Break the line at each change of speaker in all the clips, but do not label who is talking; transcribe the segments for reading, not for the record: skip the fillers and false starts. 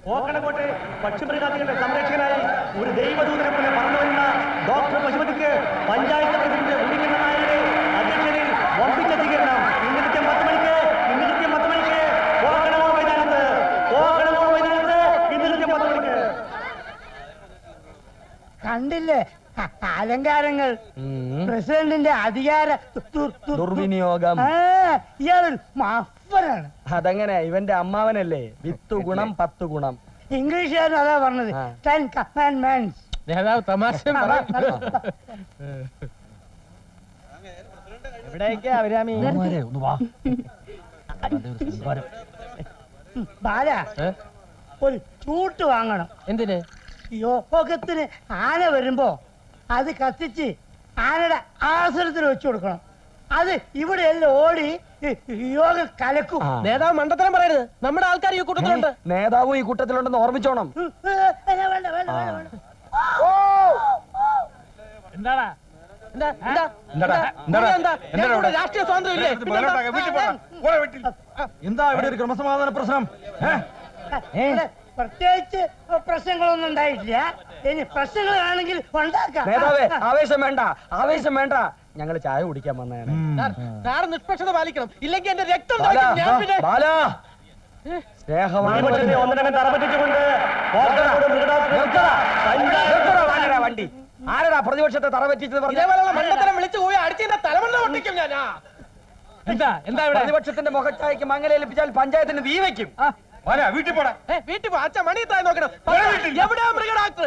പോക്കണക്കോട്ടെ പക്ഷിമൃഗാദികളുടെ സംരക്ഷകനായി ഒരു ദൈവദൂതനെ പോലെ പറഞ്ഞു വരുന്ന ഡോക്ടർ പശുപതിക്ക് പഞ്ചായത്ത് പ്രസിഡന്റ് ഉണ്ണിക്കണ്ണൻ നായരുടെ അധ്യക്ഷതയിൽ വമ്പിച്ച സ്വീകരണം. ഇന്ന് കൃത്യം 10 മണിക്ക് പോക്കണമോ മൈതാനത്ത് ഇന്ന് കൃത്യം 10 മണിക്ക്.
കണ്ടില്ലേ അലങ്കാരങ്ങൾ, പ്രസിഡന്റിന്റെ അധികാര
ദുർവിനിയോഗം.
ഇയാളൊരു മഫനാണ്.
അതങ്ങനെ, ഇവന്റെ അമ്മാവനല്ലേ. 10 ഗുണം 10 ഗുണം.
ഇംഗ്ലീഷുകാരൻ അതാ പറഞ്ഞത്. 10 commandments.
തമാശ എവിടേക്കാ അവരാമി?
ബാല, ഒരു ചൂട്ട് വാങ്ങണം.
എന്തിന്?
യോഗത്തിന് ആന വരുമ്പോ അത് കത്തിച്ച് ആനയുടെ ആസനത്തിൽ വെച്ചു കൊടുക്കണം. അത് ഇവിടെ എല്ലാം ഓടി യോഗം കലക്കും.
നേതാവ് മണ്ടത്തരം പറയരുത്. നമ്മുടെ ആൾക്കാർ ഈ കൂട്ടത്തിലുണ്ട്. നേതാവും ഈ കൂട്ടത്തിലുണ്ടെന്ന് ഓർമ്മിച്ചോണം. രാഷ്ട്രീയ സ്വാതന്ത്ര്യം ഇല്ലേ?
എന്താ ഇവിടെ ഒരു ക്രമസമാധാന പ്രശ്നം?
പ്രത്യേകിച്ച് പ്രശ്നങ്ങളൊന്നും ഉണ്ടായിട്ടില്ല. ഇനി പ്രശ്നങ്ങളാണെങ്കിൽ ഉണ്ടാക്കാം.
നേതാവേ, ആവേശം വേണ്ട. ഞങ്ങൾ ചായ കുടിക്കാൻ വന്നതാണ്. നിഷ്പക്ഷത പാലിക്കണം, ഇല്ലെങ്കിൽ എന്റെ രക്തം വണ്ടി ആരടാ പ്രതിപക്ഷത്തെ തറപറ്റിച്ചത്? വിളിച്ചു പോയി അടിച്ചതിന്റെ തലമണ്ണ പൊട്ടിക്കും ഞാൻ. എന്താ പ്രതിപക്ഷത്തിന്റെ മുഖച്ചായക്ക് മങ്ങലേൽപ്പിച്ചാൽ പഞ്ചായത്തിന് തീ വയ്ക്കും. വീട്ടിൽ പോടാ. വീട്ടിൽ പോ. അച്ഛൻ മണി താഴെ നോക്കണം. എവിടെയാ മൃഗഡാക്ടർ?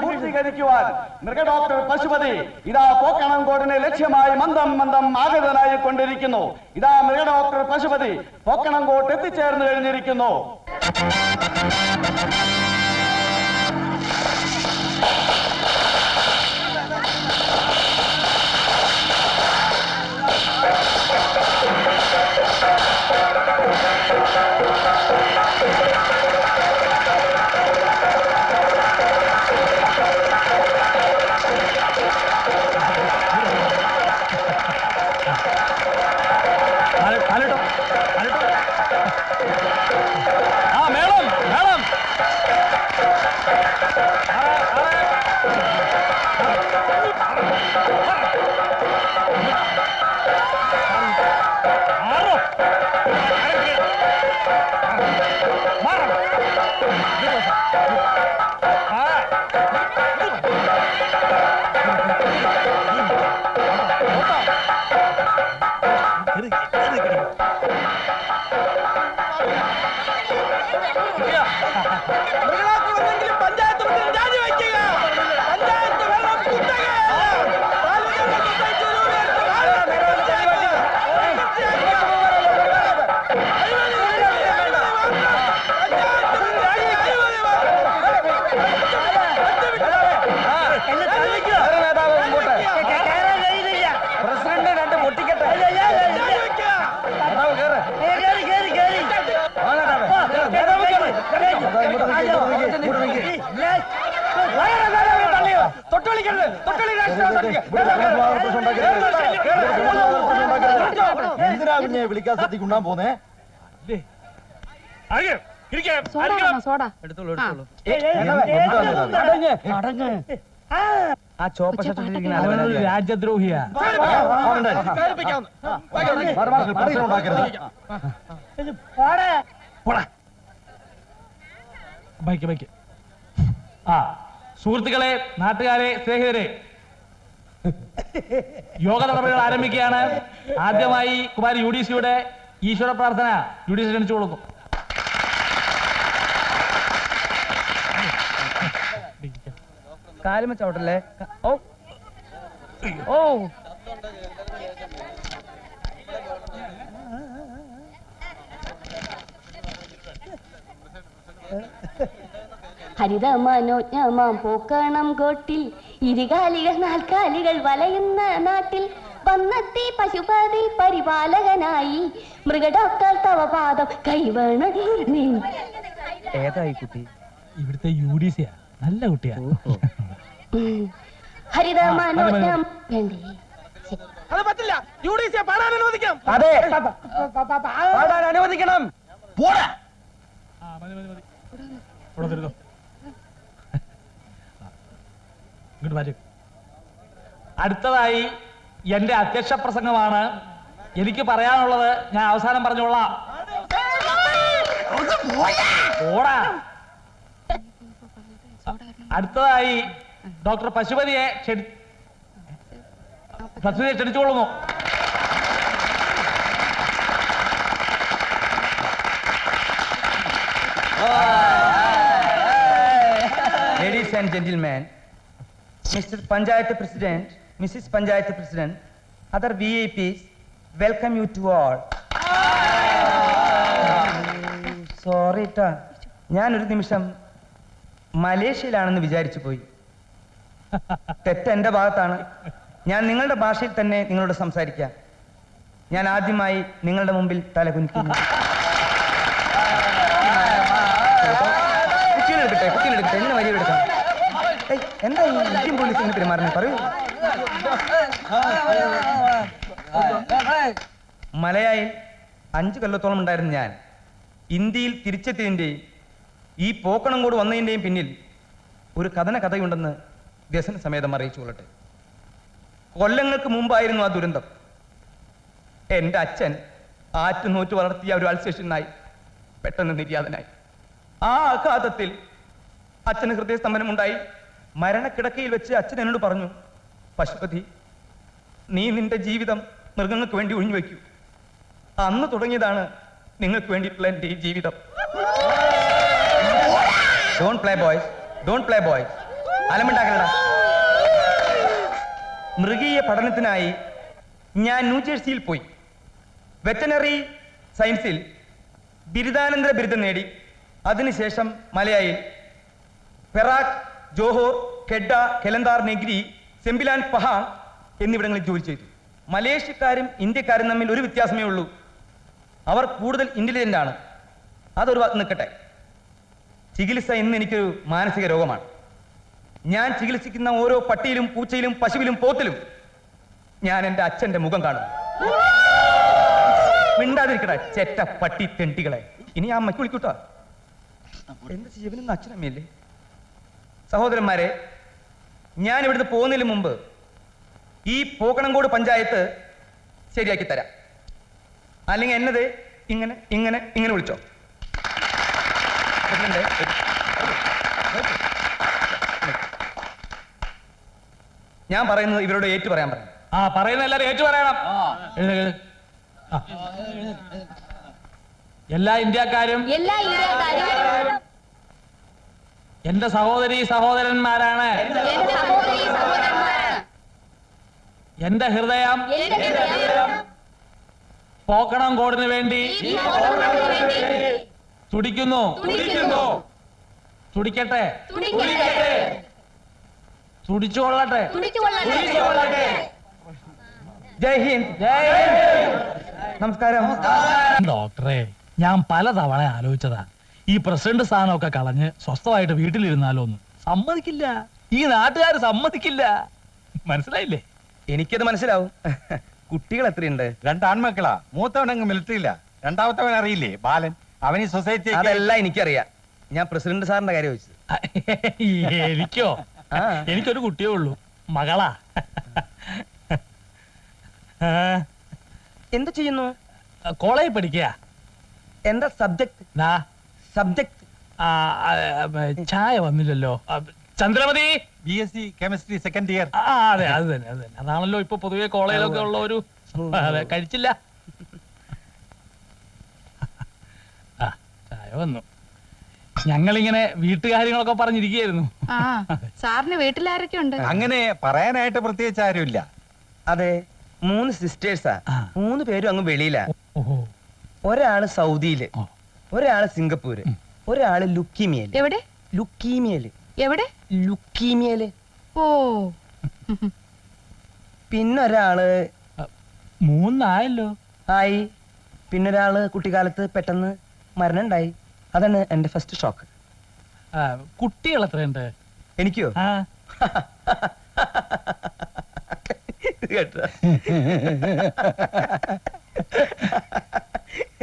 പൂർത്തീകരിക്കുവാൻ മൃഗഡോക്ടർ പശുപതി ഇതാ പോക്കണംകോടിനെ ലക്ഷ്യമായി മന്ദം ആഗതനായി കൊണ്ടിരിക്കുന്നു. ഇതാ മൃഗഡോക്ടർ പശുപതി പോക്കണംകോട്ട് എത്തിച്ചേർന്ന് കഴിഞ്ഞിരിക്കുന്നു. എന്തിനാ പിന്നെ വിളിക്കാൻ ശ്രദ്ധിക്കുണ്ടാൻ പോന്നേ?
ആ ചോപ്പ രാജ്യദ്രോഹിയാ. സുഹൃത്തുക്കളെ, നാട്ടുകാരെ, സ്നേഹിതരെ, യോഗ നടപടികൾ ആരംഭിക്കുകയാണ്. ആദ്യമായി കുമാരി UDCയുടെ ഈശ്വര പ്രാർത്ഥന UDC ക്ഷണിച്ചു കൊടുക്കും. കാലുമ ചവിട്ടല്ലേ? ഓ
ഹരിതമനോജ്ഞമാം പോക്കണം കോട്ടിൽ ഇരുകാലികൾ നാൽക്കാലികൾ വലയുന്ന നാട്ടിൽ വന്നെത്തി പശുപതി പരിപാലകനായി മൃഗഡോക്ടർ തവ പാദം കൈവേണം.
ഏതായി കുട്ടി?
ഇവിടുത്തെ UDC നല്ല കുട്ടിയാ.
ഹരിത മനോജം വേണ്ടേ?
അത് പറ്റില്ല. UDC പാടാൻ അനുവദിക്കാം.
അതെ
പാടാൻ അനുവദിക്കണം.
പോടാ.
അടുത്തതായി എന്റെ അധ്യക്ഷ പ്രസംഗമാണ്. എനിക്ക് പറയാനുള്ളത് ഞാൻ അവസാനം പറഞ്ഞോളാം. ഓടാ. അടുത്തതായി doctor പശുപതിയെ ക്ഷണിച്ചുകൊള്ളുന്നു.
Ladies and gentlemen, Mr. Panchayat President, Mrs. Panchayat President, other VIPs, welcome you to all. Sorry ട്ടാ, ഞാനൊരു നിമിഷം മലേഷ്യയിലാണെന്ന് വിചാരിച്ചു പോയി. തെറ്റ് എന്റെ ഭാഗത്താണ്. ഞാൻ നിങ്ങളുടെ ഭാഷയിൽ തന്നെ നിങ്ങളോട് സംസാരിക്കാം. ഞാൻ ആദ്യമായി നിങ്ങളുടെ മുമ്പിൽ തലകുനിക്കുന്നു. കുട്ടികളെടുക്കട്ടെ, എന്നെ വരി എടുക്കാം. എന്താ ഈ ഇന്ത്യൻ പോലീസ് ഇങ്ങനെ പെരുമാറുന്നത് പറയൂ. മലയായിൽ 5 കൊല്ലത്തോളം ഉണ്ടായിരുന്ന ഞാൻ ഇന്ത്യയിൽ തിരിച്ചെത്തിയതിൻ്റെയും ഈ പോക്കണംകോട് വന്നതിൻ്റെയും പിന്നിൽ ഒരു കഥയുണ്ടെന്ന് വ്യസന സമേതം അറിയിച്ചു കൊള്ളട്ടെ. കൊല്ലങ്ങൾക്ക് മുമ്പായിരുന്നു ആ ദുരന്തം. എൻ്റെ അച്ഛൻ ആറ്റുനോറ്റ് വളർത്തിയ ഒരു അൾസേഷനായി പെട്ടെന്ന് നിര്യാതനായി. ആ ആഘാതത്തിൽ അച്ഛന് ഹൃദയസ്തംഭനമുണ്ടായി. മരണക്കിടക്കയിൽ വെച്ച് അച്ഛൻ എന്നോട് പറഞ്ഞു, പശുപതി, നീ നിന്റെ ജീവിതം മൃഗങ്ങൾക്ക് വേണ്ടി ഒഴിഞ്ഞു വയ്ക്കൂ. അന്ന് തുടങ്ങിയതാണ് നിങ്ങൾക്ക് വേണ്ടിയിട്ടുള്ള എൻ്റെ ഈ ജീവിതം. Don't play boys, don't play boys. അലമുണ്ടാക്കലടാ. മൃഗീയ പഠനത്തിനായി ഞാൻ ന്യൂജേഴ്സിയിൽ പോയി. വെറ്റനറി സയൻസിൽ ബിരുദാനന്തര ബിരുദം നേടി. അതിനുശേഷം മലയായിൽ Perak, Johor, Kedah, Kelantan, Negeri, Sembilan, Pahang എന്നിവിടങ്ങളിൽ ജോലി ചെയ്തു. മലേഷ്യക്കാരും ഇന്ത്യക്കാരും തമ്മിൽ ഒരു വ്യത്യാസമേ ഉള്ളൂ. അവർ കൂടുതൽ ഇന്റലിജന്റ് ആണ്. അതൊരു വാക്ക് നിൽക്കട്ടെ. ചികിത്സ ഇന്ന് എനിക്കൊരു മാനസിക രോഗമാണ്. ഞാൻ ചികിത്സിക്കുന്ന ഓരോ പട്ടിയിലും പൂച്ചയിലും പശുവിലും പോത്തിലും ഞാൻ എൻ്റെ അച്ഛൻ്റെ മുഖം കാണുന്നു. മിണ്ടാതിരിക്കട്ടെ ചെറ്റ പട്ടി തെണ്ടികളെ. ഇനി ആ അമ്മയ്ക്ക് വിളിക്കൂട്ടോ. എന്ത് ജീവനൊന്നും അച്ഛനമ്മയല്ലേ? സഹോദരന്മാരെ, ഞാൻ ഇവിടുന്ന് പോകുന്നതിന് മുമ്പ് ഈ പോക്കണംകോട് പഞ്ചായത്ത് ശരിയാക്കി തരാം. അല്ലെങ്കിൽ എന്നത് ഇങ്ങനെ ഇങ്ങനെ ഇങ്ങനെ വിളിച്ചോ. ഞാൻ പറയുന്നത് ഇവരോട് ഏറ്റു പറയാൻ പറഞ്ഞു.
പറയുന്ന എല്ലാരും ഏറ്റു പറയണം. എല്ലാ ഇന്ത്യക്കാരും എന്റെ സഹോദരീ സഹോദരന്മാരാണ്. എന്റെ ഹൃദയം പോക്കണംകോടിന് വേണ്ടി തുടിക്കുന്നു. തുടിക്കട്ടെ, തുടിച്ചുകൊള്ളട്ടെ.
ജയ് ഹിന്ദ്. നമസ്കാരം
ഡോക്ടറെ, ഞാൻ പലതവണ ആലോചിച്ചതാ ഈ പ്രസിഡന്റ് സ്ഥാനമൊക്കെ കളഞ്ഞ് സ്വസ്ഥമായിട്ട് വീട്ടിലിരുന്നാലോന്ന്. സമ്മതിക്കില്ല, ഈ നാട്ടുകാർ സമ്മതിക്കില്ല. മനസ്സിലായില്ലേ?
എനിക്കത് മനസ്സിലാവും. കുട്ടികൾ എത്രയുണ്ട്?
2 ആൺമക്കളാ. മൂത്തവനങ്ങ് മിലിറ്ററിയില്ല. രണ്ടാമത്തവൻ അറിയില്ലേ, ബാലൻ. അവൻ ഈ സൊസൈറ്റി.
അതെല്ലാം എനിക്കറിയാം. ഞാൻ പ്രസിഡന്റ് സാറിന്റെ കാര്യം ചോദിച്ചത്.
എനിക്കോ? എനിക്കൊരു കുട്ടിയേ ഉള്ളൂ, മകളാ.
എന്ത് ചെയ്യുന്നു?
കോളേജിൽ പഠിക്കുക.
എന്താ സബ്ജക്ട്? സബ്ജക്ട്
ചായ വന്നില്ലല്ലോ. Chandramathi,
BSc chemistry 2nd year.
അതെ, അത് തന്നെ. അതാണല്ലോ ഇപ്പൊ പൊതുവെ കോളേജിലൊക്കെ ഉള്ള ഒരു. അതെ, കഴിച്ചില്ല. ചായ വന്നു. ഞങ്ങളിങ്ങനെ വീട്ടുകാര്യങ്ങളൊക്കെ പറഞ്ഞിരിക്കുകയായിരുന്നു.
സാറിന് വീട്ടിലാരൊക്കെ ഉണ്ട്?
അങ്ങനെ പറയാനായിട്ട് പ്രത്യേകിച്ച് ആരുമില്ല.
അതെ, 3 സിസ്റ്റേഴ്സാ. 3 പേരും അങ്ങ് വെളിയിലാ.
ഓഹോ.
ഒരാള് സൗദിയില്, ഒരാള് സിംഗപ്പൂര്, ഒരാള് ലുക്കീമിയല്.
എവിടെ?
ലുക്കീമിയല്.
എവിടെ?
ലുക്കീമിയല്.
ഓ.
പിന്നൊരാള്
3 ആയല്ലോ.
ആയി. പിന്നൊരാള് കുട്ടിക്കാലത്ത് പെട്ടെന്ന് മരണം ഉണ്ടായി. അതാണ് എന്റെ ഫസ്റ്റ് ഷോക്ക്.
കുട്ടികൾ എത്രയുണ്ട്?
എനിക്കോ? കേട്ടോ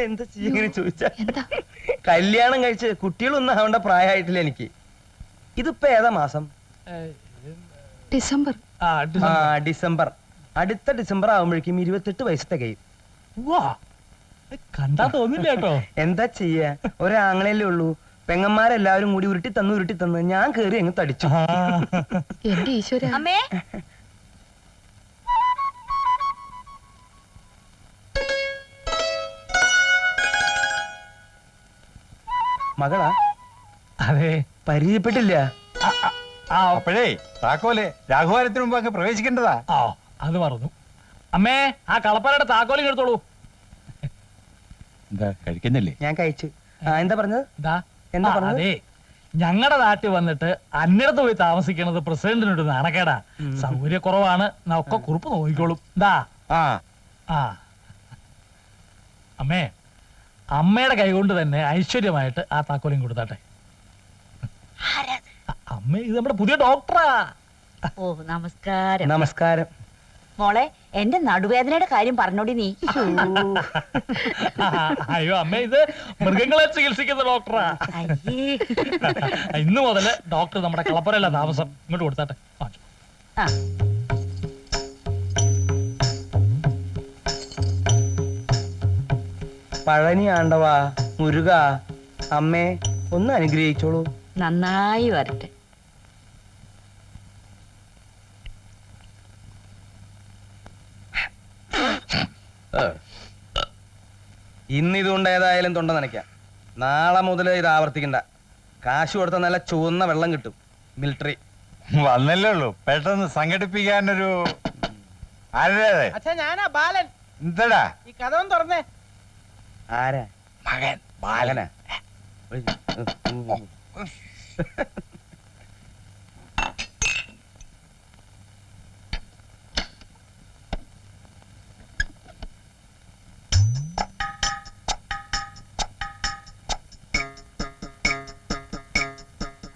എന്താ ചെയ്യങ്ങനെ ചോദിച്ചാ
എന്താ
കല്യാണം കഴിച്ച് കുട്ടികളൊന്നും ആവേണ്ട പ്രായമായിട്ടില്ല എനിക്ക്. ഇതിപ്പോ ഏതാ മാസം?
ഡിസംബർ.
ഡിസംബർ. അടുത്ത ഡിസംബർ ആവുമ്പോഴേക്കും 28 വയസ്സ് തികയും.
കണ്ടാ തോന്നില്ല കേട്ടോ.
എന്താ ചെയ്യാ, ഒരാങ്ങളല്ലേ ഉള്ളൂ. പെങ്ങന്മാരെല്ലാവരും കൂടി ഉരുട്ടി തന്നു ഞാൻ കേറി അങ്ങ് തടിച്ചു.
എന്റെ ഈശ്വര.
അമ്മേ
മകളാ?
അതെ.
പരിചയപ്പെട്ടില്ല.
അപ്പോഴേ താക്കോല് രാഘുവാരത്തിന് മുമ്പ് അങ്ങ് പ്രവേശിക്കേണ്ടതാ.
ആ അത് മറന്നു. അമ്മേ, ആ കളപ്പനയുടെ താക്കോലിങ് എടുത്തോളൂ.
എന്താ കഴിക്കുന്നില്ലേ?
ഞാൻ കഴിച്ചു. എന്താ പറഞ്ഞത്?
എന്താ
എന്താ പറഞ്ഞത്?
അതെ, ഞങ്ങളുടെ നാട്ടിൽ വന്നിട്ട് അന്യടത്ത് പോയി താമസിക്കുന്നത് പ്രസിഡന്റിനോട് നാണക്കേടാ. സൗകര്യക്കുറവാണ്. ഒക്കെ കുറിപ്പ് നോക്കിക്കോളും. എന്താ? ആ അമ്മേ, അമ്മയുടെ കൈകൊണ്ട് തന്നെ ഐശ്വര്യമായിട്ട് ആ താക്കോലിങ് കൊടുത്താട്ടെ. അമ്മ, ഇത് നമ്മുടെ പുതിയ ഡോക്ടറാ.
ഓ നമസ്കാരം.
നമസ്കാരം.
മോളെ, എന്റെ നടുവേദനയുടെ കാര്യം പറഞ്ഞോടി നീ.
അയ്യോ അമ്മ, ഇത് മൃഗങ്ങളെ ചികിത്സിക്കുന്ന ഡോക്ടറാ.
അയ്യേ.
ഇന്ന് മുതല് ഡോക്ടർ നമ്മുടെ കളപ്പുരല്ല താമസം. ഇങ്ങോട്ട് കൊടുത്താട്ടെ.
ആ.
പഴനി ആണ്ടവാ, മുരുക, അമ്മേ ഒന്ന് അനുഗ്രഹിച്ചോളൂ.
നന്നായി വരട്ടെ.
ഇന്ന് ഇതുകൊണ്ട് ഏതായാലും തൊണ്ട നനയ്ക്കാം. നാളെ മുതൽ ഇത് ആവർത്തിക്കണ്ട. കാശ് കൊടുത്ത നല്ല ചുവന്ന വെള്ളം കിട്ടും. മിലിറ്ററി
വന്നല്ലേ ഉള്ളൂ, പെട്ടെന്ന് സംഘടിപ്പിക്കാനൊരു ആരുടെ
അച്ഛാ, ഞാനാ ബാലൻ.
എന്താടാ?
ഈ കഥ ഒന്ന് തുറന്നേ. ആരാ?
മകൻ
ബാലനാ?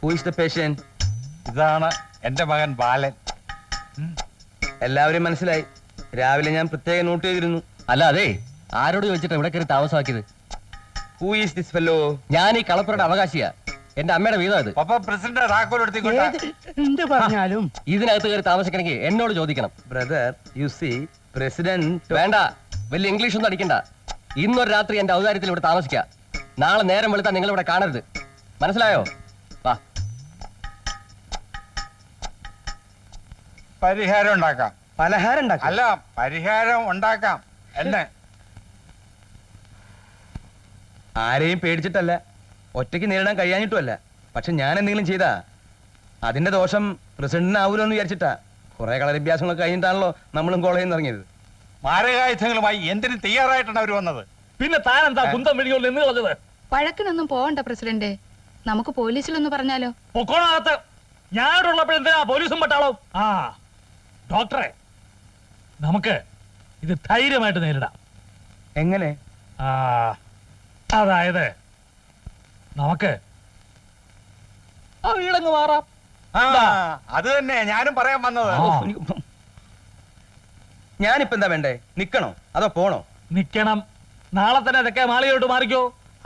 Who is the patient?
ഇതാണ് എന്റെ മകൻ ബാലൻ.
എല്ലാവരും മനസ്സിലായി. രാവിലെ ഞാൻ പ്രത്യേകം നോട്ട് ചെയ്തിരുന്നു.
അല്ല, അതെ, ആരോട് ചോദിച്ചിട്ട് ഇവിടെ കയറി താമസമാക്കിയത്?
Who is this fellow?
ഞാൻ ഈ കളപ്പുരയുടെ അവകാശിയാ. എന്റെ അമ്മയുടെ വീതം ഇത്.
പപ്പ പ്രസിഡന്റ് താക്കോൽ എടുത്തിക്കോട്ടെ.
എന്ത് പറഞ്ഞാലും
ഇതിനകത്ത് കയറി താമസിക്കണമെങ്കിൽ എന്നോട് ചോദിക്കണം.
Brother, you see, president.
വേണ്ട, വലിയ ഇംഗ്ലീഷ് ഒന്നും അടിക്കണ്ട. ഇന്നൊരു രാത്രി എന്റെ ഔദാര്യത്തിൽ ഇവിടെ താമസിക്കുക. നാളെ നേരം വെളുത്താൽ നിങ്ങൾ ഇവിടെ കാണരുത്. മനസ്സിലായോ? വാ.
പരിഹാരം ഉണ്ടാക്കാം.
പലഹാരം ഉണ്ടാക്കാം.
അല്ല, പരിഹാരം ഉണ്ടാക്കാം. എന്നെ
ആരെയും പേടിച്ചിട്ടല്ല, ഒറ്റയ്ക്ക് നേരിടാൻ കഴിയാഞ്ഞിട്ടുമല്ല. പക്ഷെ ഞാൻ എന്തെങ്കിലും ചെയ്താ അതിന്റെ ദോഷം പ്രസിഡന്റിനാവൂലോ എന്ന് വിചാരിച്ചിട്ടാ. കുറെ കളരഭ്യാസങ്ങളൊക്കെ കഴിഞ്ഞിട്ടാണല്ലോ നമ്മളും കോളേജിൽ നിന്ന് ഇറങ്ങിയത്.
മാരകായുധങ്ങളുമായി എന്തിനു തയ്യാറായിട്ടാണ് അവർ വന്നത്?
പിന്നെ താൻ എന്താ കുന്തം വിളിയോണ്ട് എന്ന് കളഞ്ഞത്?
വഴക്കിനൊന്നും പോവണ്ട പ്രസിഡന്റ്. നമുക്ക് പോലീസിലൊന്ന് പറഞ്ഞാലോ?
പൊക്കോണകത്ത്. ഞാനുള്ളപ്പോഴെന്തിനാ പോലീസും പട്ടാളോ? ആ ഡോക്ടറെ, നമുക്ക് ഇത് ധൈര്യമായിട്ട് നേരിടാം.
എങ്ങനെ?
ആ, അതായത് നമുക്ക് ആ വീടങ്ങ് മാറാം.
അത് തന്നെ ഞാനും പറയാൻ വന്നത്.
ഞാനിപ്പോ എന്താ വേണ്ടേ? നിക്കണോ അതോ പോണോ?
നിക്കണം. നാളെ തന്നെ അതൊക്കെ മാളിയോട്ട് മാറിക്കോ.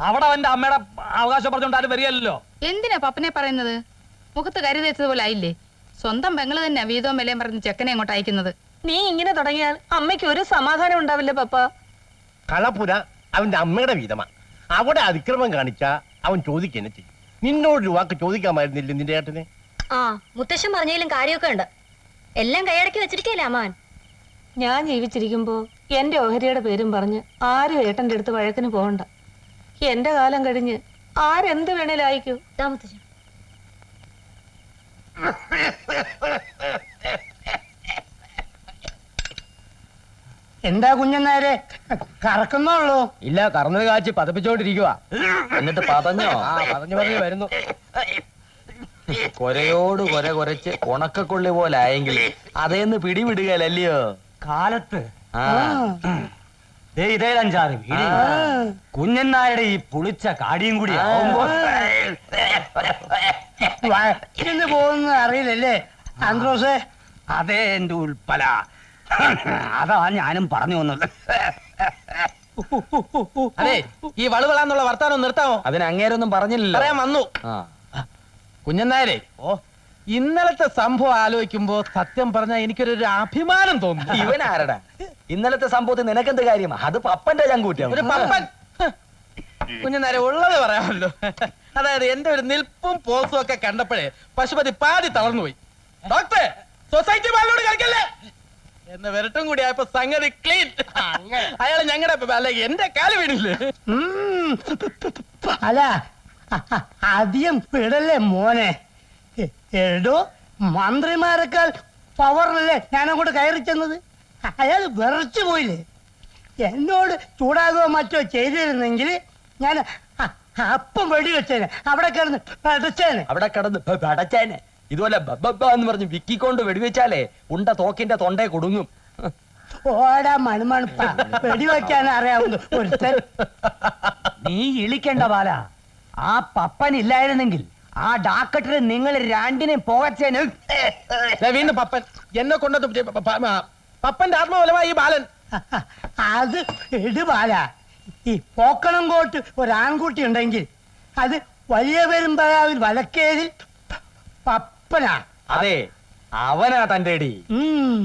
അവിടെ അവന്റെ അമ്മയുടെ അവകാശം പറഞ്ഞുകൊണ്ട് ആരും വരികയല്ലോ.
എന്തിനാ പപ്പനെ പറയുന്നത്? മുഖത്ത് കരി തേച്ചതുപോലെ ആയില്ലേ? സ്വന്തം പെങ്ങള് തന്നെ വീതവും വിലയും പറഞ്ഞ് ചെക്കനെ അങ്ങോട്ട് അയക്കുന്നത്.
നീ ഇങ്ങനെ തുടങ്ങിയാൽ അമ്മയ്ക്ക് ഒരു സമാധാനം ഉണ്ടാവില്ല പപ്പ.
കളപ്പുര അവന്റെ അമ്മയുടെ വീതമാ. അവിടെ അതിക്രമം കാണിച്ച അവൻ ചോദിക്കുക ചെയ്യും. നിന്നോടൊരു വാക്ക് ചോദിക്കാമായിരുന്നില്ല നിന്റെ ഏട്ടനെ?
ആ മുത്തശ്ശൻ പറഞ്ഞതിലും കാര്യമൊക്കെ ഉണ്ട്. എല്ലാം കൈയടക്കി വെച്ചിരിക്കല്ലേ അമ്മാവൻ.
ഞാൻ ജീവിച്ചിരിക്കുമ്പോ എന്റെ ഓഹരിയുടെ പേരും പറഞ്ഞ് ആരും ഏട്ടന്റെ അടുത്ത് വഴക്കിന് പോകണ്ട. എന്റെ കാലം കഴിഞ്ഞ് ആരെന്ത് വേണേലും അയക്കൂ.
മുത്തശ്ശൻ
എന്താ കുഞ്ഞന്നാരെ കറക്കുന്നുള്ളൂ?
ഇല്ല, കറന്നത് കാച്ചി പതപ്പിച്ചോണ്ടിരിക്കുക. എന്നിട്ട് പതഞ്ഞോ? ആ, പതഞ്ഞു വരുന്നു.
കൊരയോട് കൊര കൊരച്ച് ഉണക്കക്കൊള്ളി പോലെ ആയെങ്കിൽ അതേന്ന് പിടിവിടുകയല്ലയോ കാലത്ത്. ഇതേ അഞ്ചാറ് വീട് കുഞ്ഞന്നാരുടെ ഈ പുളിച്ച കാടിയും കൂടി ആവുമ്പോ
വഴക്കിന് പോകുന്നത് അറിയില്ലല്ലേ? ആന്ത്രോസേ
അതെ എന്റെ ഉൾപ്പല അതാ ഞാനും പറഞ്ഞു വന്നത് അതെ ഈ വളവളാന്നുള്ള വർത്താനം നിർത്താമോ അതിന് അങ്ങേരൊന്നും പറഞ്ഞില്ല പറയാൻ വന്നു കുഞ്ഞന്നായരെ ഓ ഇന്നലത്തെ സംഭവം ആലോചിക്കുമ്പോ സത്യം പറഞ്ഞാൽ എനിക്കൊരു അഭിമാനം തോന്നുന്നു
ഇവൻ ആരടാ ഇന്നലത്തെ സംഭവത്തിൽ നിനക്കെന്ത് കാര്യം അത് പപ്പന്റെ ചങ്കൂറ്റിയാണ്
ഒരു പപ്പൻ കുഞ്ഞന്നാരെ ഉള്ളത് പറയാമല്ലോ അതായത് എന്റെ ഒരു നിൽപ്പും പോസും ഒക്കെ കണ്ടപ്പോഴേ പശുപതി പാതി തളർന്നുപോയി ഡോക്ടറെ സൊസൈറ്റി ബാലിനോട് കളിക്കല്ലേ എന്ന് വരട്ടും കൂടി ആയപ്പോ സംഗതി ക്ലീൻ അയാള് ഞങ്ങളുടെ അല്ലെ എന്റെ കാല് വീണില്ലേ
അല്ല അധികം വിടല്ലേ മോനെ എടോ മന്ത്രിമാരെക്കാൾ പവറിലല്ലേ ഞാനങ്ങോട്ട് കയറി ചെന്നത് അയാൾ വിറച്ചു പോയില്ലേ എന്നോട് ചൂടാകുകയോ മറ്റോ ചെയ്തിരുന്നെങ്കിൽ ഞാൻ അപ്പം വെടിവെച്ചേനെ അവിടെ കിടന്ന് അടച്ചേനെ
അവിടെ കിടന്ന് അടച്ചേനെ ഇതുപോലെ എന്ന് പറഞ്ഞ് വിക്കിക്കൊണ്ട് വെടിവെച്ചാലേ ഉണ്ട തോക്കിന്റെ തൊണ്ടേ കൊടുങ്ങും
ഓടാ മണുമണുപ്പ വെടിവെക്കാൻ അറിയാവുന്ന ഒരുത്തൻ
നീ ഇളിക്കണ്ട ബാല ആ പപ്പൻ ഇല്ലായിരുന്നെങ്കിൽ ആ ഡാക്കറ്റിൽ നിങ്ങൾ രണ്ടിനെയും പോകച്ചേന്
വീണ്ടും പപ്പൻ എന്നെ കൊണ്ടത് പപ്പന്റെ ആത്മബലമായി ഈ ബാലൻ
അത് ഇടുപാല ഈ പോക്കണം കോട്ട് ഒരാൺകുട്ടി ഉണ്ടെങ്കിൽ അത് വലിയ പെരുമ്പഴാവിൽ വലക്കേതിൽ പപ്പനാ
അതെ അവനാ തന്റെ അടി
ഉം